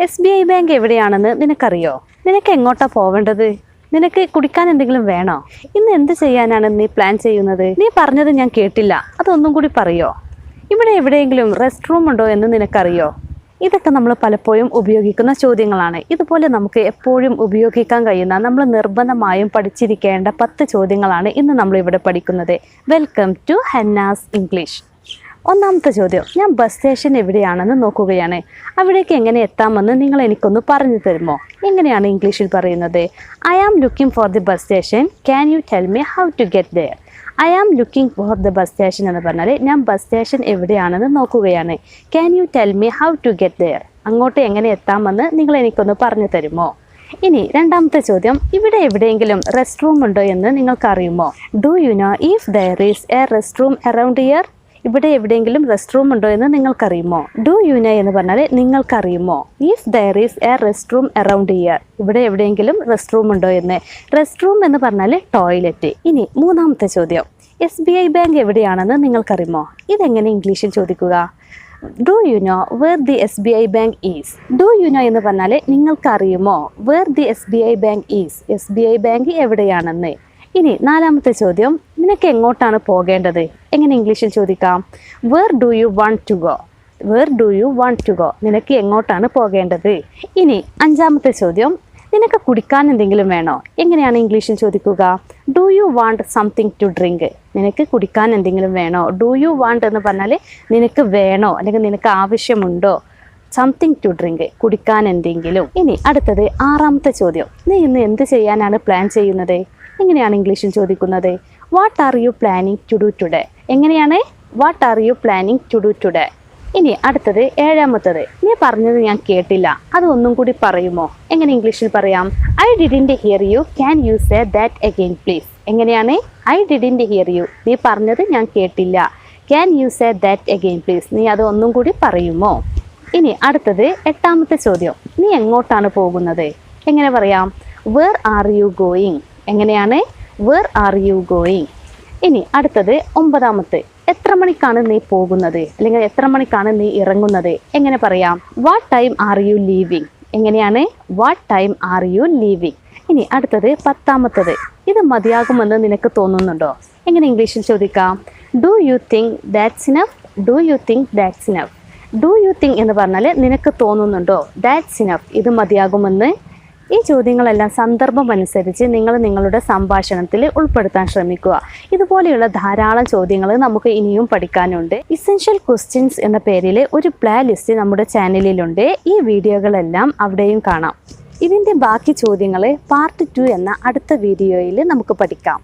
SBI bank എവിടെയാണെന്ന് നിനക്കറിയോ? നിനക്ക് എങ്ങോട്ടാ പോവേണ്ടത്? നിനക്ക് കുടിക്കാൻ എന്തെങ്കിലും വേണോ? ഇന്ന് എന്ത് ചെയ്യാനാണ് നീ പ്ലാൻ ചെയ്യുന്നത്? നീ പറഞ്ഞത് ഞാൻ കേട്ടില്ല, അതൊന്നും കൂടി പറയോ? ഇവിടെ എവിടെയെങ്കിലും റെസ്റ്റ് റൂം ഉണ്ടോ എന്ന് നിനക്കറിയോ? ഇതൊക്കെ നമ്മൾ പലപ്പോഴും ഉപയോഗിക്കുന്ന ചോദ്യങ്ങളാണ്. ഇതുപോലെ നമുക്ക് എപ്പോഴും ഉപയോഗിക്കാൻ കഴിയുന്ന, നമ്മൾ നിർബന്ധമായും പഠിച്ചിരിക്കേണ്ട 10 ചോദ്യങ്ങളാണ് ഇന്ന് നമ്മൾ ഇവിടെ പഠിക്കുന്നത്. Welcome to Hannah's English. ഒന്നാമത്തെ ചോദ്യം, ഞാൻ ബസ് സ്റ്റേഷൻ എവിടെയാണെന്ന് നോക്കുകയാണ്. അവിടേക്ക് എങ്ങനെ എത്താമെന്ന് നിങ്ങൾ എനിക്കൊന്ന് പറഞ്ഞു തരുമോ? എങ്ങനെയാണ് ഇംഗ്ലീഷിൽ പറയുന്നത്? I am looking for the bus station, can you tell me how to get there? I am looking for the bus station എന്ന് പറഞ്ഞാൽ ഞാൻ ബസ് സ്റ്റേഷൻ എവിടെയാണെന്ന് നോക്കുകയാണ്. Can you tell me how to get there? അങ്ങോട്ട് എങ്ങനെ എത്താമെന്ന് നിങ്ങൾ എനിക്കൊന്ന് പറഞ്ഞു തരുമോ? ഇനി രണ്ടാമത്തെ ചോദ്യം, ഇവിടെ എവിടെയെങ്കിലും റെസ്റ്റ് റൂം ഉണ്ടോ എന്ന് നിങ്ങൾക്കറിയുമോ? Do you know if there is a rest room around here? ഇവിടെ എവിടെയെങ്കിലും റെസ്റ്റ് റൂം ഉണ്ടോ എന്ന് നിങ്ങൾക്കറിയുമോ? ഡു യു നോ എന്ന് പറഞ്ഞാൽ നിങ്ങൾക്കറിയുമോ. If there is a rest room around here, ഇവിടെ എവിടെയെങ്കിലും റെസ്റ്റ് റൂം ഉണ്ടോ എന്ന്. റെസ്റ്റ് റൂം എന്ന് പറഞ്ഞാൽ ടോയ്ലറ്റ്. ഇനി മൂന്നാമത്തെ ചോദ്യം, SBI ബാങ്ക് എവിടെയാണെന്ന് നിങ്ങൾക്കറിയുമോ? ഇതെങ്ങനെ ഇംഗ്ലീഷിൽ ചോദിക്കുക? Do you know where the SBI bank is? Do you know എന്ന് പറഞ്ഞാൽ നിങ്ങൾക്കറിയുമോ where the SBI bank is? SBI bank എവിടെയാണെന്ന്. ഇനി നാലാമത്തെ ചോദ്യം, നിനക്ക് എങ്ങോട്ടാണ് പോകേണ്ടത്? എങ്ങനെ ഇംഗ്ലീഷിൽ ചോദിക്കാം? Where do you want to go? Where do you want to go? നിനക്ക് എങ്ങോട്ടാണ് പോകേണ്ടത്? ഇനി അഞ്ചാമത്തെ ചോദ്യം, നിനക്ക് കുടിക്കാൻ എന്തെങ്കിലും വേണോ? എങ്ങനെയാണ് ഇംഗ്ലീഷിൽ ചോദിക്കുക? Do you want something to drink? നിനക്ക് കുടിക്കാൻ എന്തെങ്കിലും വേണോ? ഡു യു വാണ്ട് എന്ന് പറഞ്ഞാൽ നിനക്ക് വേണോ അല്ലെങ്കിൽ നിനക്ക് ആവശ്യമുണ്ടോ? സംതിങ് ടു ഡ്രിങ്ക്, കുടിക്കാൻ എന്തെങ്കിലും. ഇനി അടുത്തത് ആറാമത്തെ ചോദ്യം, നീ ഇന്ന് എന്ത് ചെയ്യാനാണ് പ്ലാൻ ചെയ്യുന്നത്? എങ്ങനെയാണ് ഇംഗ്ലീഷിൽ ചോദിക്കുന്നത്? What are you planning to do today? എങ്ങനെയാണ്? What are you planning to do today? ഇനി അടുത്തത് ഏഴാമത്തത്, നീ പറഞ്ഞത് ഞാൻ കേട്ടില്ല, അത് ഒന്നും കൂടി പറയുമോ? എങ്ങനെ ഇംഗ്ലീഷിൽ പറയാം? I didn't hear you, can you say that again please? എങ്ങനെയാണ്? ഐ ഡിഡിൻറ്റ് ഹിയർ യു, നീ പറഞ്ഞത് ഞാൻ കേട്ടില്ല, can you say that again please? നീ അത് ഒന്നും കൂടി പറയുമോ? ഇനി അടുത്തത് എട്ടാമത്തെ ചോദ്യം, നീ എങ്ങോട്ടാണ് പോകുന്നത്? എങ്ങനെ പറയാം? Where are you going? എങ്ങനെയാണ്? Where are you going? ഇനി അടുത്തത് ഒമ്പതാമത്തെ, എത്ര മണിക്കാണ് നീ പോകുന്നത് അല്ലെങ്കിൽ എത്ര മണിക്കാണ് നീ ഇറങ്ങുന്നത്? എങ്ങനെ പറയാം? What time are you leaving? എങ്ങനെയാണ്? What time are you leaving? ഇനി അടുത്തത് പത്താമത്തത്, ഇത് മതിയാകുമെന്ന് നിനക്ക് തോന്നുന്നുണ്ടോ? എങ്ങനെ ഇംഗ്ലീഷിൽ ചോദിക്കാം? Do you think that's enough? Do you think that's enough? Do you think എന്ന് പറഞ്ഞാൽ നിനക്ക് തോന്നുന്നുണ്ടോ? ദാറ്റ്സ് ഇനഫ്, ഇത് മതിയാകുമെന്ന്. ഈ ചോദ്യങ്ങളെല്ലാം സന്ദർഭം അനുസരിച്ച് നിങ്ങൾ നിങ്ങളുടെ സംഭാഷണത്തിൽ ഉൾപ്പെടുത്താൻ ശ്രമിക്കുക. ഇതുപോലെയുള്ള ധാരാളം ചോദ്യങ്ങൾ നമുക്ക് ഇനിയും പഠിക്കാനുണ്ട്. ഇസെൻഷ്യൽ ക്വസ്റ്റ്യൻസ് എന്ന പേരിൽ ഒരു പ്ലേ ലിസ്റ്റ് നമ്മുടെ ചാനലിലുണ്ട്. ഈ വീഡിയോകളെല്ലാം അവിടെയും കാണാം. ഇതിൻ്റെ ബാക്കി ചോദ്യങ്ങൾ പാർട്ട് 2 എന്ന അടുത്ത വീഡിയോയിൽ നമുക്ക് പഠിക്കാം.